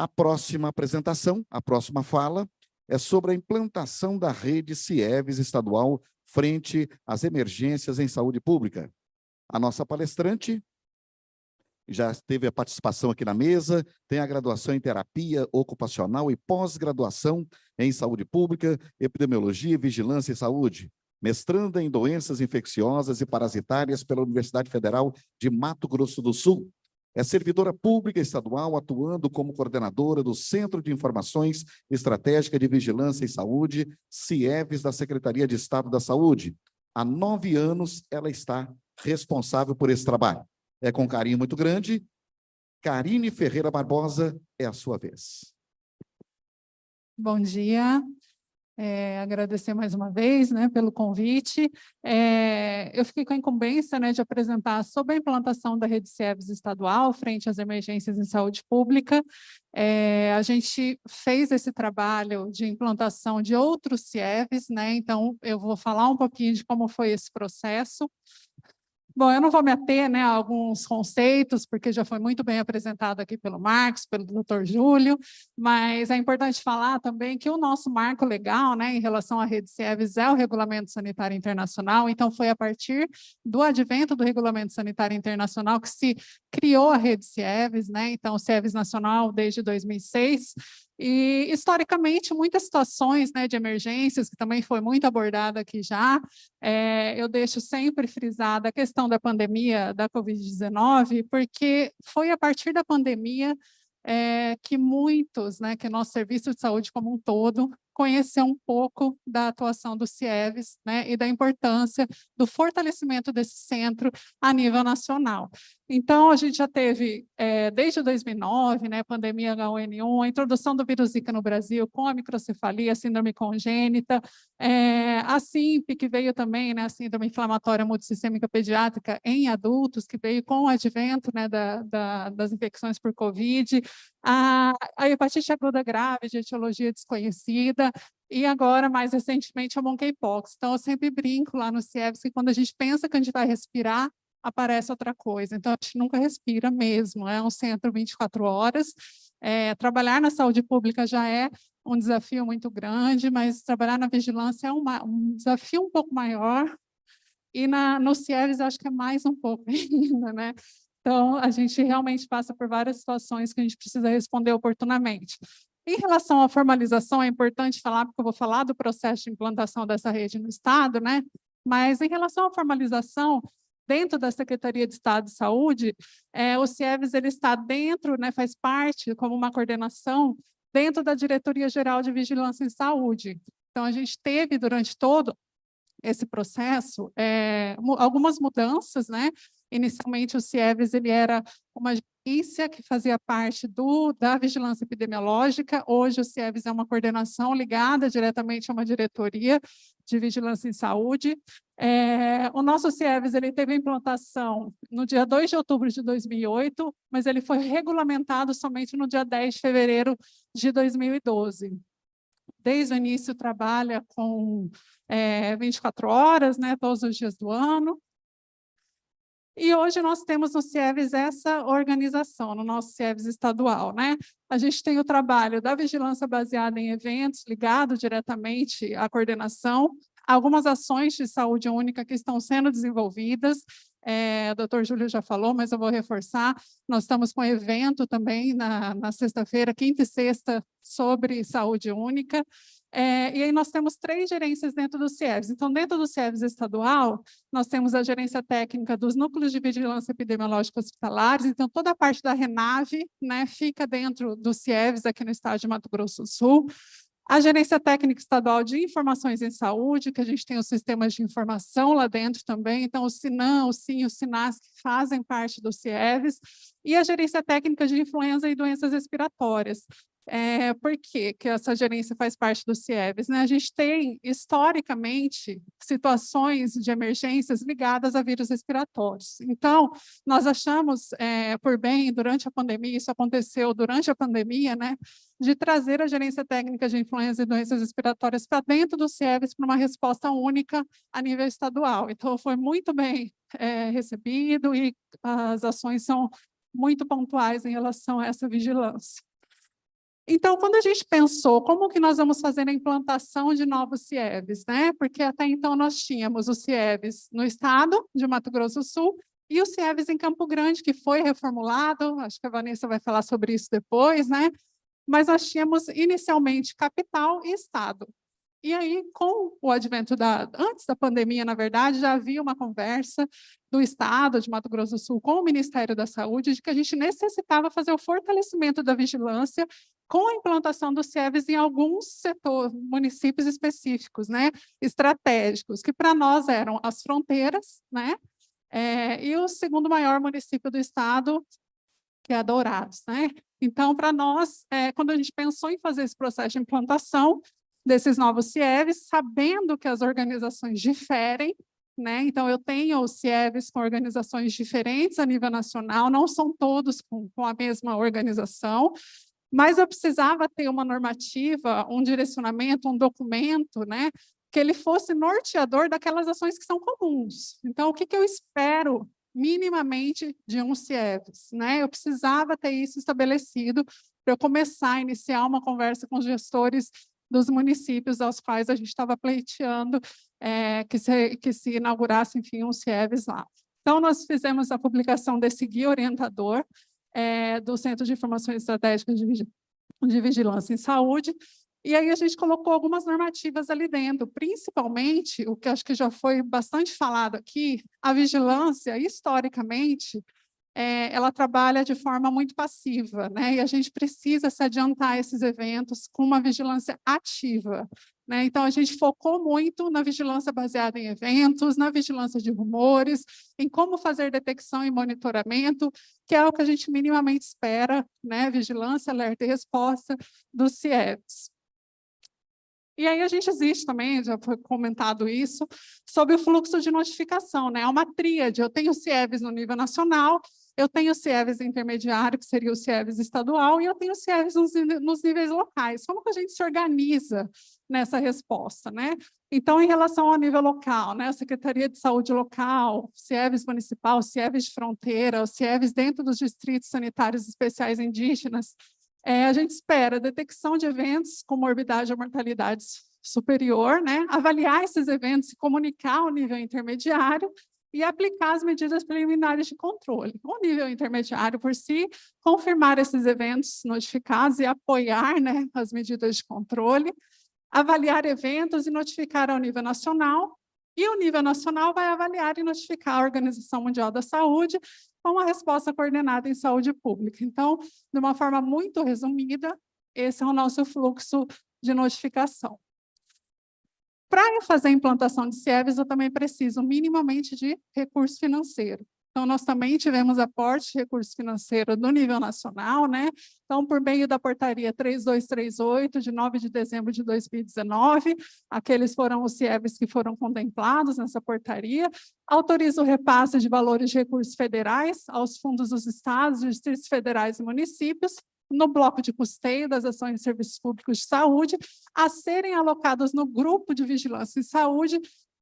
A próxima apresentação, a próxima fala, é sobre a implantação da rede CIEVES estadual frente às emergências em saúde pública. A nossa palestrante já teve a participação aqui na mesa, tem a graduação em terapia ocupacional e pós-graduação em saúde pública, epidemiologia, vigilância e saúde, mestranda em doenças infecciosas e parasitárias pela Universidade Federal de Mato Grosso do Sul. É servidora pública estadual, atuando como coordenadora do Centro de Informações Estratégica de Vigilância e Saúde, CIEVES, da Secretaria de Estado da Saúde. Há 9 anos, ela está responsável por esse trabalho. É com carinho muito grande. Karine Ferreira Barbosa, é a sua vez. Bom dia. Agradecer mais uma vez, né, pelo convite. Eu fiquei com a incumbência, né, de apresentar sobre a implantação da rede CIEVES estadual frente às emergências em saúde pública. A gente fez esse trabalho de implantação de outros CIEVES, né, então eu vou falar um pouquinho de como foi esse processo. Bom, eu não vou me ater, né, a alguns conceitos, porque já foi muito bem apresentado aqui pelo Marcos, pelo Dr. Júlio, mas é importante falar também que o nosso marco legal, né, em relação à rede CIEVES é o Regulamento Sanitário Internacional, então foi a partir do advento do Regulamento Sanitário Internacional que se criou a rede CIEVES, né, então o CIEVES Nacional desde 2006, e, historicamente, muitas situações, né, de emergências, que também foi muito abordada aqui já, eu deixo sempre frisada a questão da pandemia da Covid-19, porque foi a partir da pandemia que muitos, né, que o nosso serviço de saúde como um todo, conheceu um pouco da atuação do CIEVES, né, e da importância do fortalecimento desse centro a nível nacional. Então, a gente já teve, desde 2009, né, pandemia H1N1, a introdução do vírus Zika no Brasil com a microcefalia, a síndrome congênita, a SIMP, que veio também, né, a síndrome inflamatória multissistêmica pediátrica em adultos, que veio com o advento, né, das infecções por Covid, a hepatite aguda grave de etiologia desconhecida, e agora, mais recentemente, a monkeypox. Então, eu sempre brinco lá no CIEVES que quando a gente pensa que a gente vai respirar, aparece outra coisa. Então, a gente nunca respira mesmo, é um centro 24 horas. Trabalhar na saúde pública já é um desafio muito grande, mas trabalhar na vigilância é um desafio um pouco maior, e no CIEVES acho que é mais um pouco ainda, né? Então, a gente realmente passa por várias situações que a gente precisa responder oportunamente. Em relação à formalização, é importante falar, porque eu vou falar do processo de implantação dessa rede no Estado, né? Mas, em relação à formalização, dentro da Secretaria de Estado de Saúde, o CIEVES ele está dentro, né, faz parte, como uma coordenação, dentro da Diretoria Geral de Vigilância em Saúde. Então, a gente teve, durante todo esse processo, algumas mudanças, né? Inicialmente, o CIEVES ele era uma agência que fazia parte da vigilância epidemiológica. Hoje, o CIEVES é uma coordenação ligada diretamente a uma diretoria de vigilância em saúde. O nosso CIEVES ele teve a implantação no dia 2 de outubro de 2008, mas ele foi regulamentado somente no dia 10 de fevereiro de 2012. Desde o início, trabalha com 24 horas, né, todos os dias do ano. E hoje nós temos no CIEVES essa organização, no nosso CIEVES estadual, né? A gente tem o trabalho da vigilância baseada em eventos, ligado diretamente à coordenação, algumas ações de saúde única que estão sendo desenvolvidas, o doutor Júlio já falou, mas eu vou reforçar, nós estamos com um evento também na sexta-feira, quinta e sexta, sobre saúde única, e aí nós temos 3 gerências dentro do CIEVES. Então, dentro do CIEVES estadual, nós temos a gerência técnica dos núcleos de vigilância epidemiológica hospitalares, então toda a parte da RENAVE, né, fica dentro do CIEVES aqui no estado de Mato Grosso do Sul. A gerência técnica estadual de informações em saúde, que a gente tem os sistemas de informação lá dentro também, então o SINAM, o SIM, o SINAS, que fazem parte do CIEVES, e a gerência técnica de influenza e doenças respiratórias. Por que essa gerência faz parte do CIEVES, né? A gente tem, historicamente, situações de emergências ligadas a vírus respiratórios. Então, nós achamos por bem, durante a pandemia, isso aconteceu durante a pandemia, né, de trazer a gerência técnica de influenza e doenças respiratórias para dentro do CIEVES para uma resposta única a nível estadual. Então, foi muito bem recebido e as ações são muito pontuais em relação a essa vigilância. Então, quando a gente pensou como que nós vamos fazer a implantação de novos CIEVs, né? Porque até então nós tínhamos os CIEVs no estado de Mato Grosso do Sul e os CIEVs em Campo Grande, que foi reformulado, acho que a Vanessa vai falar sobre isso depois, né? Mas nós tínhamos inicialmente capital e estado. E aí, com o advento antes da pandemia, na verdade, já havia uma conversa do Estado de Mato Grosso do Sul com o Ministério da Saúde de que a gente necessitava fazer o fortalecimento da vigilância com a implantação dos CIEVs em alguns municípios específicos, né, estratégicos, que para nós eram as fronteiras, né, e o segundo maior município do estado, que é Dourados, né? Então, para nós, quando a gente pensou em fazer esse processo de implantação desses novos CIEVs, sabendo que as organizações diferem, né? Então, eu tenho os CIEVs com organizações diferentes a nível nacional, não são todos com a mesma organização, mas eu precisava ter uma normativa, um direcionamento, um documento, né? Que ele fosse norteador daquelas ações que são comuns. Então, o que eu espero minimamente de um CIEVs, né? Eu precisava ter isso estabelecido para eu começar a iniciar uma conversa com os gestores dos municípios aos quais a gente estava pleiteando que se inaugurasse, enfim, um CIEVs lá. Então, nós fizemos a publicação desse guia orientador do Centro de Informações Estratégicas de Vigilância em Saúde, e aí a gente colocou algumas normativas ali dentro, principalmente, o que acho que já foi bastante falado aqui, a vigilância, historicamente, ela trabalha de forma muito passiva, né? E a gente precisa se adiantar a esses eventos com uma vigilância ativa, né? Então, a gente focou muito na vigilância baseada em eventos, na vigilância de rumores, em como fazer detecção e monitoramento, que é o que a gente minimamente espera, né? Vigilância, alerta e resposta dos CIEVs. E aí a gente existe também, já foi comentado isso, sobre o fluxo de notificação, né? É uma tríade, eu tenho CIEVs no nível nacional, eu tenho CIEVs intermediário, que seria o CIEVs estadual, e eu tenho CIEVs nos níveis locais. Como que a gente se organiza nessa resposta, né? Então, em relação ao nível local, né? A Secretaria de Saúde local, CIEVs municipal, CIEVs de fronteira, os CIEVs dentro dos distritos sanitários especiais indígenas, a gente espera detecção de eventos com morbidade ou mortalidade superior, né? Avaliar esses eventos e comunicar ao nível intermediário e aplicar as medidas preliminares de controle. O nível intermediário, por si, confirmar esses eventos notificados e apoiar, né, as medidas de controle, avaliar eventos e notificar ao nível nacional, e o nível nacional vai avaliar e notificar a Organização Mundial da Saúde com uma resposta coordenada em saúde pública. Então, de uma forma muito resumida, esse é o nosso fluxo de notificação. Para eu fazer a implantação de CIEVs, eu também preciso minimamente de recurso financeiro. Então, nós também tivemos aporte de recurso financeiro no nível nacional, né? Então, por meio da portaria 3238, de 9 de dezembro de 2019, aqueles foram os CIEVs que foram contemplados nessa portaria, autoriza o repasse de valores de recursos federais aos fundos dos estados, distritos federais e municípios, no bloco de custeio das ações de serviços públicos de saúde, a serem alocados no grupo de vigilância em saúde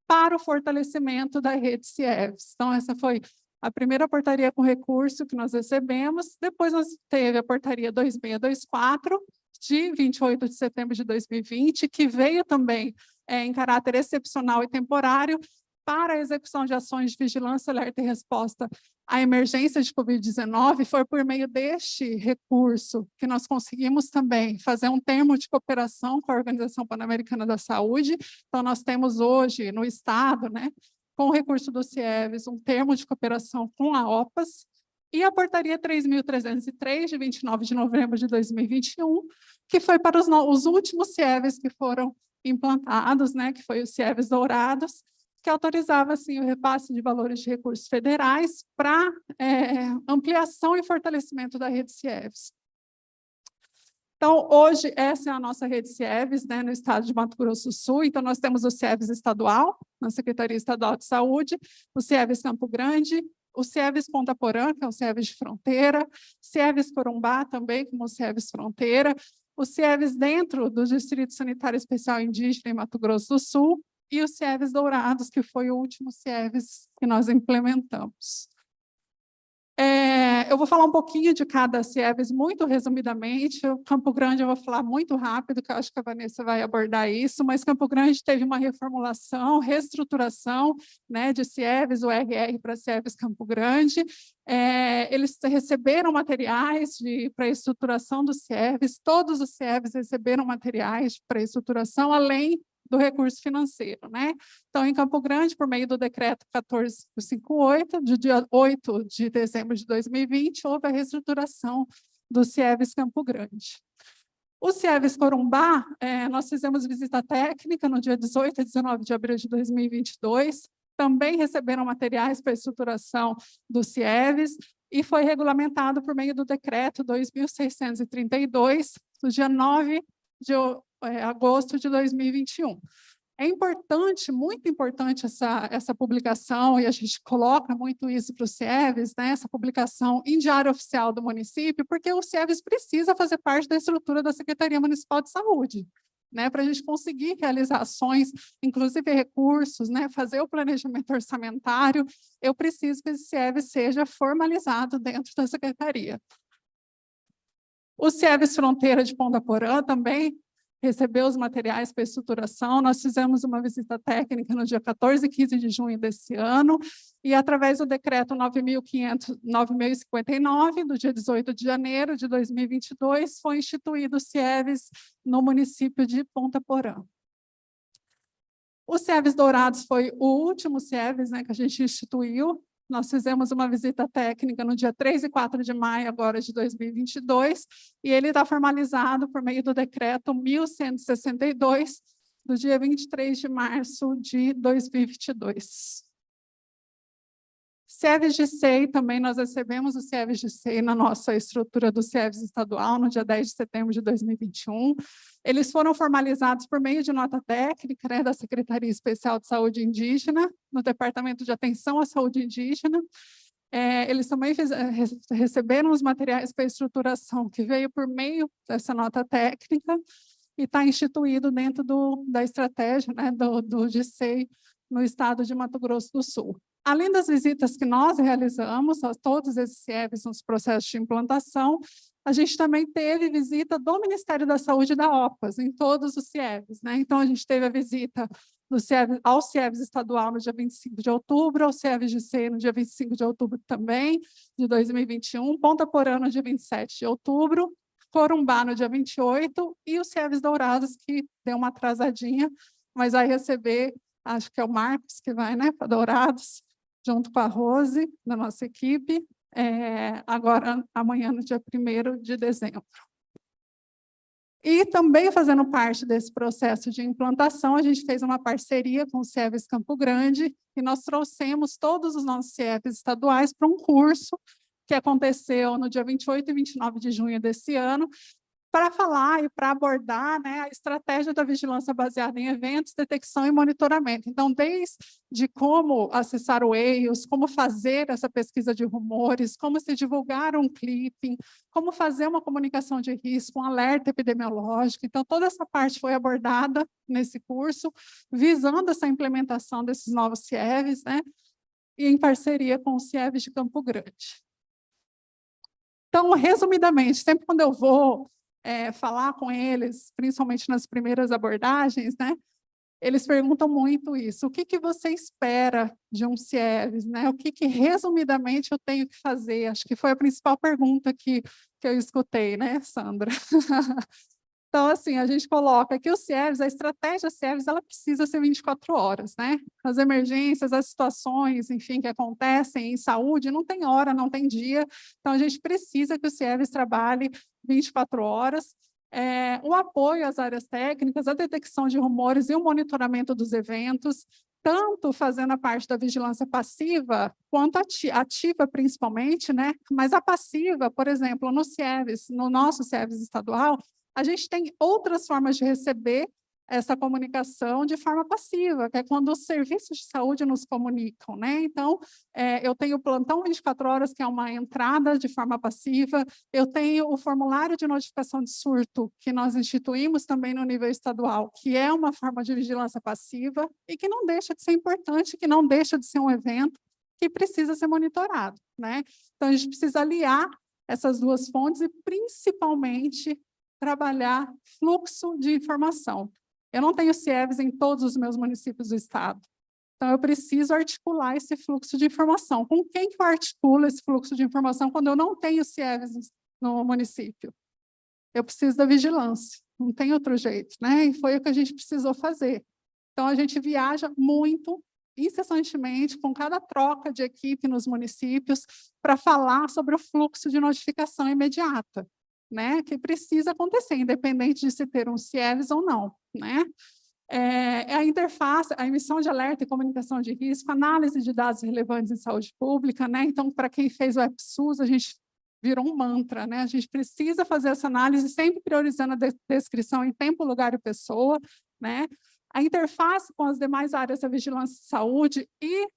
para o fortalecimento da rede CIEVs. Então, essa foi a primeira portaria com recurso que nós recebemos, depois nós teve a portaria 2624, de 28 de setembro de 2020, que veio também em caráter excepcional e temporário para a execução de ações de vigilância, alerta e resposta à emergência de Covid-19. Foi por meio deste recurso que nós conseguimos também fazer um termo de cooperação com a Organização Pan-Americana da Saúde. Então, nós temos hoje no Estado, né, com o recurso do CIEVs, um termo de cooperação com a OPAS, e a portaria 3.303, de 29 de novembro de 2021, que foi para os últimos CIEVs que foram implantados, né, que foi os CIEVs dourados, que autorizava assim, o repasse de valores de recursos federais para ampliação e fortalecimento da rede CIEVs. Então, hoje, essa é a nossa rede CIEVs, né, no estado de Mato Grosso do Sul. Então, nós temos o CIEVs estadual, na Secretaria Estadual de Saúde, o CIEVs Campo Grande, o CIEVs Ponta Porã, que é o CIEVs de fronteira, CIEVs Corumbá também, como o CIEVs fronteira, o CIEVs dentro do Distrito Sanitário Especial Indígena em Mato Grosso do Sul, e os CIEVs dourados, que foi o último CIEVs que nós implementamos. Eu vou falar um pouquinho de cada CIEVES, muito resumidamente. O Campo Grande eu vou falar muito rápido, que eu acho que a Vanessa vai abordar isso, mas Campo Grande teve uma reformulação, reestruturação, né, de CIEVES, o RR para CIEVES Campo Grande. Eles receberam materiais para a estruturação dos CIEVES, todos os CIEVES receberam materiais para a estruturação, além do recurso financeiro, né? Então, em Campo Grande, por meio do decreto 1458, de dia 8 de dezembro de 2020, houve a reestruturação do CIEVES Campo Grande. O CIEVES Corumbá, nós fizemos visita técnica no dia 18 e 19 de abril de 2022, também receberam materiais para a estruturação do CIEVES e foi regulamentado por meio do decreto 2.632, do dia 9 de agosto de 2021. É importante, muito importante essa publicação, e a gente coloca muito isso para o CIEVES, né, essa publicação em diário oficial do município, porque o CIEVES precisa fazer parte da estrutura da Secretaria Municipal de Saúde, né, para a gente conseguir realizar ações, inclusive recursos, né, fazer o planejamento orçamentário. Eu preciso que esse CIEVES seja formalizado dentro da Secretaria. O CIEVES Fronteira de Ponta Porã também recebeu os materiais para estruturação. Nós fizemos uma visita técnica no dia 14 e 15 de junho desse ano, e através do decreto 9.059, do dia 18 de janeiro de 2022, foi instituído o CIEVES no município de Ponta Porã. O CIEVES Dourados foi o último CIEVES, né, que a gente instituiu. Nós fizemos uma visita técnica no dia 3 e 4 de maio agora de 2022, e ele está formalizado por meio do decreto 1162, do dia 23 de março de 2022. CIEVES de SEI, também nós recebemos o CIEVES de SEI na nossa estrutura do CIEVES estadual, no dia 10 de setembro de 2021. Eles foram formalizados por meio de nota técnica, né, da Secretaria Especial de Saúde Indígena, no Departamento de Atenção à Saúde Indígena. Eles também receberam os materiais para estruturação, que veio por meio dessa nota técnica, e está instituído dentro da estratégia, né, do GSEI no estado de Mato Grosso do Sul. Além das visitas que nós realizamos a todos esses CIEVES nos processos de implantação, a gente também teve visita do Ministério da Saúde e da OPAS, em todos os CIEVES, né? Então, a gente teve a visita ao CIEVES estadual no dia 25 de outubro, ao CIEVES de SEI no dia 25 de outubro também, de 2021, Ponta Porã no dia 27 de outubro, Corumbá no dia 28, e o CIEVES Dourados, que deu uma atrasadinha, mas vai receber, acho que é o Marcos que vai, né, para Dourados, junto com a Rose, da nossa equipe, agora, amanhã, no dia 1º de dezembro. E também fazendo parte desse processo de implantação, a gente fez uma parceria com o CIEVES Campo Grande, e nós trouxemos todos os nossos CIEVES estaduais para um curso que aconteceu no dia 28 e 29 de junho desse ano, para falar e para abordar, né, a estratégia da vigilância baseada em eventos, detecção e monitoramento. Então, desde como acessar o EIOS, como fazer essa pesquisa de rumores, como se divulgar um clipping, como fazer uma comunicação de risco, um alerta epidemiológico. Então, toda essa parte foi abordada nesse curso, visando essa implementação desses novos CIEVES, né, e em parceria com o CIEVES de Campo Grande. Então, resumidamente, sempre quando eu vou falar com eles, principalmente nas primeiras abordagens, né, eles perguntam muito isso: o que você espera de um CIEVES, né? O que resumidamente eu tenho que fazer? Acho que foi a principal pergunta que eu escutei, né, Sandra? Então, assim, a gente coloca que o CIEVES, a estratégia CIEVES, ela precisa ser 24 horas, né? As emergências, as situações, enfim, que acontecem em saúde, não tem hora, não tem dia. Então, a gente precisa que o CIEVES trabalhe 24 horas. O apoio às áreas técnicas, a detecção de rumores e o monitoramento dos eventos, tanto fazendo a parte da vigilância passiva, quanto ativa principalmente, né? Mas a passiva, por exemplo, no CIEVES, no nosso CIEVES estadual, a gente tem outras formas de receber essa comunicação de forma passiva, que é quando os serviços de saúde nos comunicam, né? Então, eu tenho o plantão 24 horas, que é uma entrada de forma passiva, eu tenho o formulário de notificação de surto, que nós instituímos também no nível estadual, que é uma forma de vigilância passiva, e que não deixa de ser importante, que não deixa de ser um evento, que precisa ser monitorado, né? Então, a gente precisa aliar essas duas fontes e, principalmente, trabalhar fluxo de informação. Eu não tenho CIEVs em todos os meus municípios do estado. Então, eu preciso articular esse fluxo de informação. Com quem que eu articulo esse fluxo de informação quando eu não tenho CIEVs no município? Eu preciso da vigilância, não tem outro jeito, né? E foi o que a gente precisou fazer. Então, a gente viaja muito, incessantemente, com cada troca de equipe nos municípios, para falar sobre o fluxo de notificação imediata, né? Que precisa acontecer, independente de se ter um CIEVs ou não, né? A interface, a emissão de alerta e comunicação de risco, análise de dados relevantes em saúde pública, né? Então, para quem fez o EPSUS, a gente virou um mantra, né? A gente precisa fazer essa análise sempre priorizando a descrição em tempo, lugar e pessoa, né? A interface com as demais áreas da vigilância de saúde e,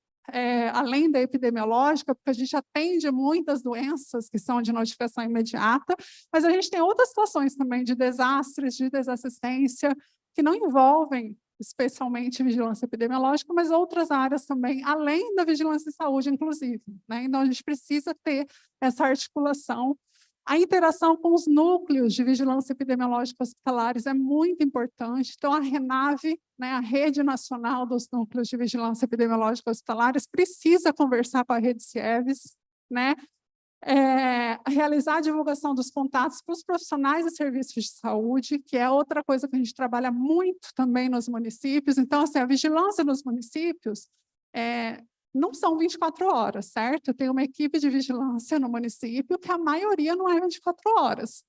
além da epidemiológica, porque a gente atende muitas doenças que são de notificação imediata, mas a gente tem outras situações também de desastres, de desassistência, que não envolvem especialmente vigilância epidemiológica, mas outras áreas também, além da vigilância de saúde, inclusive, né? Então, a gente precisa ter essa articulação. A interação com os núcleos de vigilância epidemiológica hospitalares é muito importante. Então, a RENAVE, né, a Rede Nacional dos Núcleos de Vigilância Epidemiológica Hospitalares, precisa conversar com a rede CIEVs, né? Realizar a divulgação dos contatos para os profissionais de serviços de saúde, que é outra coisa que a gente trabalha muito também nos municípios. Então, assim, a vigilância nos municípios não são 24 horas, certo? Eu tenho uma equipe de vigilância no município que a maioria não é 24 horas.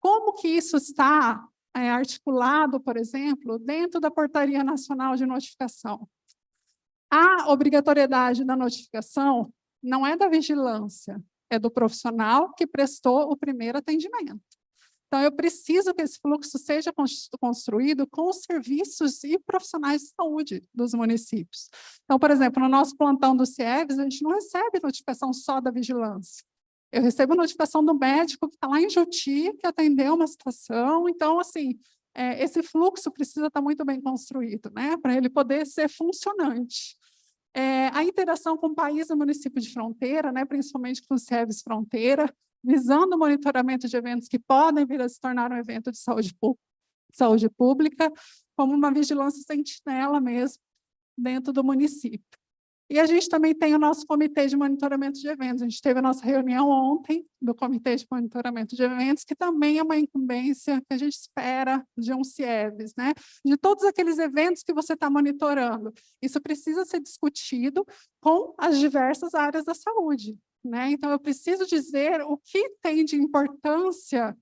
Como que isso está articulado, por exemplo, dentro da Portaria Nacional de Notificação? A obrigatoriedade da notificação não é da vigilância, é do profissional que prestou o primeiro atendimento. Então, eu preciso que esse fluxo seja construído com os serviços e profissionais de saúde dos municípios. Então, por exemplo, no nosso plantão do CIEVs, a gente não recebe notificação só da vigilância. Eu recebo notificação do médico que está lá em Juti, que atendeu uma situação. Então, assim, esse fluxo precisa estar muito bem construído, né, para ele poder ser funcionante. A interação com o país e município de fronteira, né, principalmente com os CIEVs fronteira, visando o monitoramento de eventos que podem vir a se tornar um evento de saúde pública, como uma vigilância sentinela mesmo, dentro do município. E a gente também tem o nosso comitê de monitoramento de eventos. A gente teve a nossa reunião ontem do comitê de monitoramento de eventos, que também é uma incumbência que a gente espera de um CIEVs, né? De todos aqueles eventos que você está monitorando. Isso precisa ser discutido com as diversas áreas da saúde, né? Então, eu preciso dizer o que tem de importância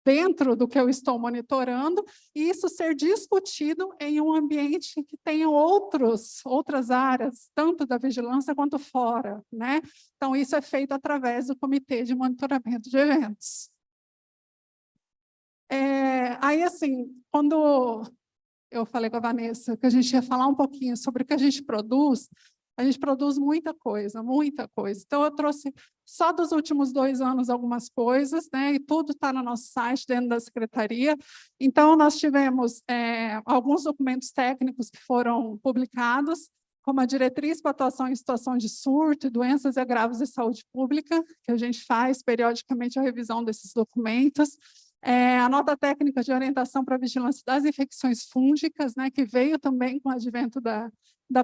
dentro do que eu estou monitorando, e isso ser discutido em um ambiente que tenha outras áreas, tanto da vigilância quanto fora, né? Então, isso é feito através do Comitê de Monitoramento de Eventos. Aí, assim, quando eu falei com a Vanessa que a gente ia falar um pouquinho sobre o que a gente produz muita coisa, muita coisa. Então, eu trouxe só dos últimos 2 anos algumas coisas, né? E tudo está no nosso site, dentro da secretaria. Então, nós tivemos alguns documentos técnicos que foram publicados, como a diretriz para atuação em situação de surto e doenças e agravos de saúde pública, que a gente faz periodicamente a revisão desses documentos. A nota técnica de orientação para a vigilância das infecções fúngicas, né, que veio também com o advento da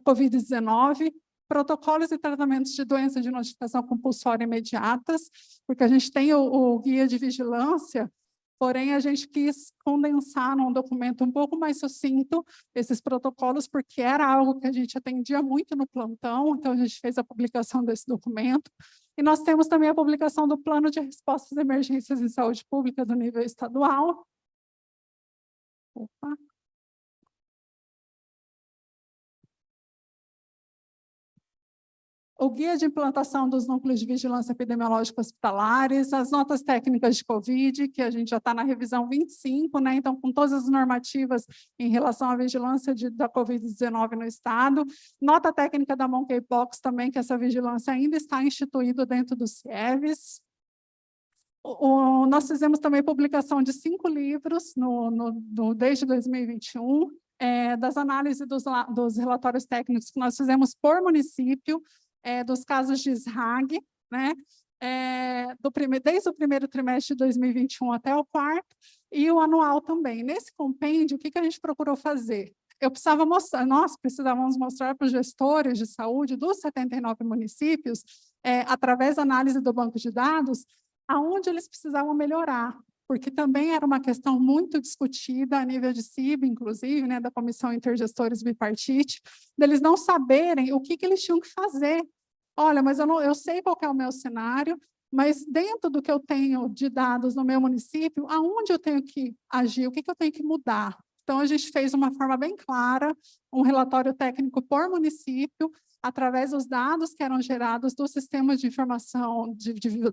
Covid-19, protocolos e tratamentos de doenças de notificação compulsória imediatas, porque a gente tem o guia de vigilância, porém a gente quis condensar num documento um pouco mais sucinto esses protocolos, porque era algo que a gente atendia muito no plantão, então a gente fez a publicação desse documento. E nós temos também a publicação do Plano de Respostas a Emergências em Saúde Pública do nível estadual. Opa. O guia de implantação dos núcleos de vigilância epidemiológica hospitalares, as notas técnicas de Covid, que a gente já está na revisão 25, né? Então, com todas as normativas em relação à vigilância da Covid-19 no estado, nota técnica da Monkeypox também, que essa vigilância ainda está instituída dentro do CIEVs. Nós fizemos também publicação de 5 livros desde 2021, das análises dos relatórios técnicos que nós fizemos por município, dos casos de SRAG, né? Desde o primeiro trimestre de 2021 até o quarto, e o anual também. Nesse compêndio, o que a gente procurou fazer? Nós precisávamos mostrar para os gestores de saúde dos 79 municípios, através da análise do banco de dados, aonde eles precisavam melhorar, porque também era uma questão muito discutida a nível de CIB, inclusive, né, da Comissão Intergestores Bipartite, deles não saberem o que eles tinham que fazer. Olha, mas eu sei qual é o meu cenário, mas dentro do que eu tenho de dados no meu município, aonde eu tenho que agir, o que eu tenho que mudar? Então, a gente fez de uma forma bem clara, um relatório técnico por município, através dos dados que eram gerados do Sistema de Informação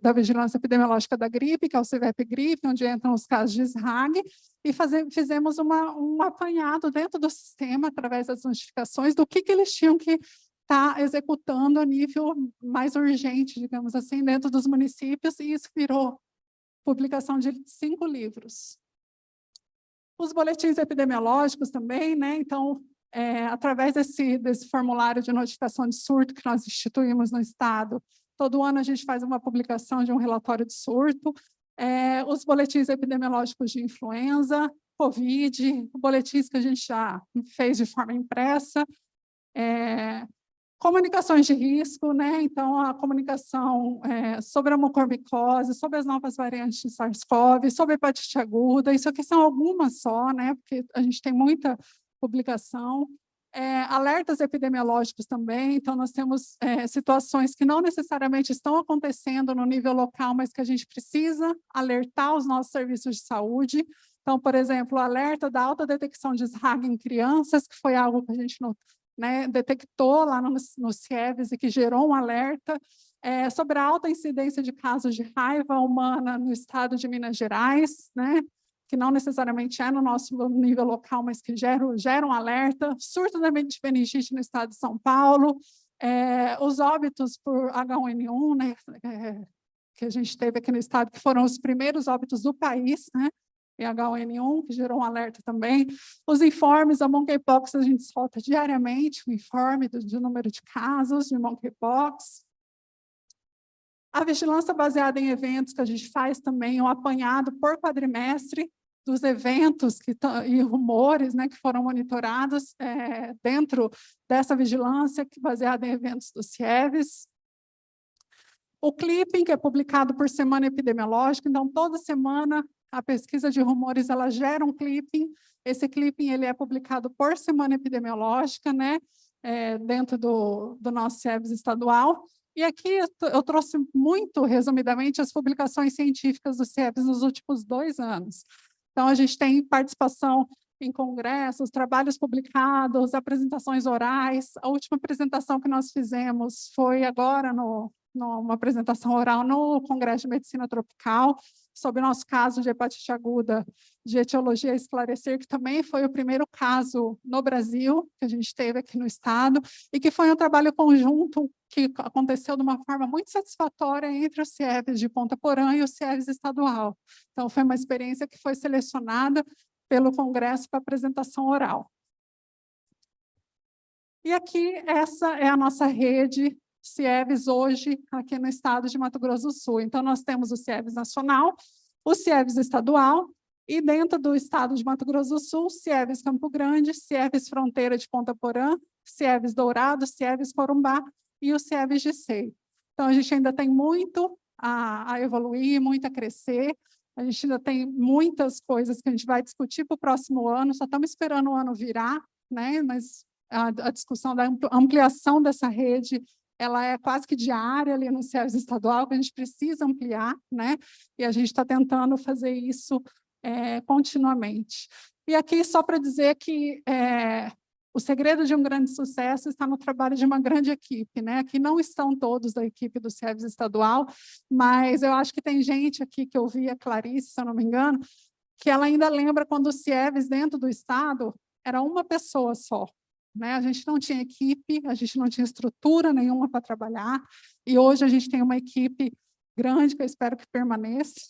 da Vigilância Epidemiológica da Gripe, que é o CIVEP-Gripe, onde entram os casos de SRAG, e fizemos um apanhado dentro do sistema, através das notificações, do que eles tinham que estar executando a nível mais urgente, digamos assim, dentro dos municípios, e isso virou publicação de 5 livros. Os boletins epidemiológicos também, né? Então, através desse formulário de notificação de surto que nós instituímos no Estado, todo ano a gente faz uma publicação de um relatório de surto, os boletins epidemiológicos de influenza, Covid, boletins que a gente já fez de forma impressa, comunicações de risco, né? Então, a comunicação sobre a mucormicose, sobre as novas variantes de SARS-CoV, sobre a hepatite aguda, isso aqui são algumas só, né? Porque a gente tem muita publicação. Alertas epidemiológicos também, então nós temos situações que não necessariamente estão acontecendo no nível local, mas que a gente precisa alertar os nossos serviços de saúde. Então, por exemplo, o alerta da alta detecção de SRAG em crianças, que foi algo que a gente não detectou lá no CIEVES e que gerou um alerta, sobre a alta incidência de casos de raiva humana no estado de Minas Gerais, né, que não necessariamente é no nosso nível local, mas que gera um alerta, surto da meningite no estado de São Paulo, os óbitos por H1N1, né, que a gente teve aqui no estado, que foram os primeiros óbitos do país, né, e H1N1, que gerou um alerta também. Os informes da monkeypox, a gente solta diariamente o informe do número de casos de monkeypox. A vigilância baseada em eventos, que a gente faz também, um apanhado por quadrimestre dos eventos e rumores, né, que foram monitorados dentro dessa vigilância baseada em eventos do CIEVES. O clipping, que é publicado por semana epidemiológica, então, toda semana, a pesquisa de rumores, ela gera um clipping. Esse clipping ele é publicado por semana epidemiológica, né, dentro do nosso CIEVES estadual. E aqui eu trouxe muito resumidamente as publicações científicas do CIEVES nos últimos 2 anos. Então, a gente tem participação em congressos, trabalhos publicados, apresentações orais. A última apresentação que nós fizemos foi agora numa apresentação oral no Congresso de Medicina Tropical, sobre o nosso caso de hepatite aguda de etiologia a esclarecer, que também foi o primeiro caso no Brasil, que a gente teve aqui no estado, e que foi um trabalho conjunto que aconteceu de uma forma muito satisfatória entre os CIEVES de Ponta Porã e o CIEVES estadual. Então, foi uma experiência que foi selecionada pelo Congresso para apresentação oral. E aqui, essa é a nossa rede CIEVES hoje, aqui no estado de Mato Grosso do Sul. Então, nós temos o CIEVES nacional, o CIEVES estadual, e dentro do estado de Mato Grosso do Sul, CIEVES Campo Grande, CIEVES Fronteira de Ponta Porã, CIEVES Dourado, CIEVES Corumbá e o CIEVES GICEI. Então, a gente ainda tem muito a evoluir, muito a crescer, a gente ainda tem muitas coisas que a gente vai discutir para o próximo ano, só estamos esperando o ano virar, né? Mas a discussão da ampliação dessa rede, ela é quase que diária ali no CIEVES estadual, que a gente precisa ampliar, né? E a gente está tentando fazer isso continuamente. E aqui, só para dizer que o segredo de um grande sucesso está no trabalho de uma grande equipe, né? Aqui não estão todos da equipe do CIEVES estadual, mas eu acho que tem gente aqui que eu vi, a Clarice, se eu não me engano, que ela ainda lembra quando o CIEVES dentro do estado era uma pessoa só. Né? A gente não tinha equipe, a gente não tinha estrutura nenhuma para trabalhar, e hoje a gente tem uma equipe grande, que eu espero que permaneça,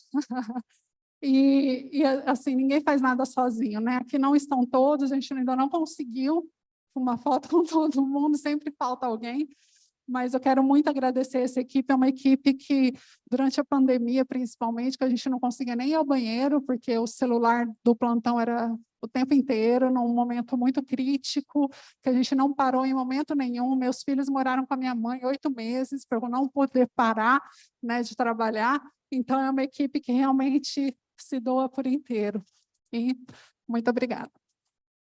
assim, ninguém faz nada sozinho, né? Aqui não estão todos, a gente ainda não conseguiu uma foto com todo mundo, sempre falta alguém, mas eu quero muito agradecer essa equipe, é uma equipe que, durante a pandemia, principalmente, que a gente não conseguia nem ir ao banheiro, porque o celular do plantão era o tempo inteiro, num momento muito crítico, que a gente não parou em momento nenhum. Meus filhos moraram com a minha mãe 8 meses, para eu não poder parar, né, de trabalhar. Então, é uma equipe que realmente se doa por inteiro. E muito obrigada.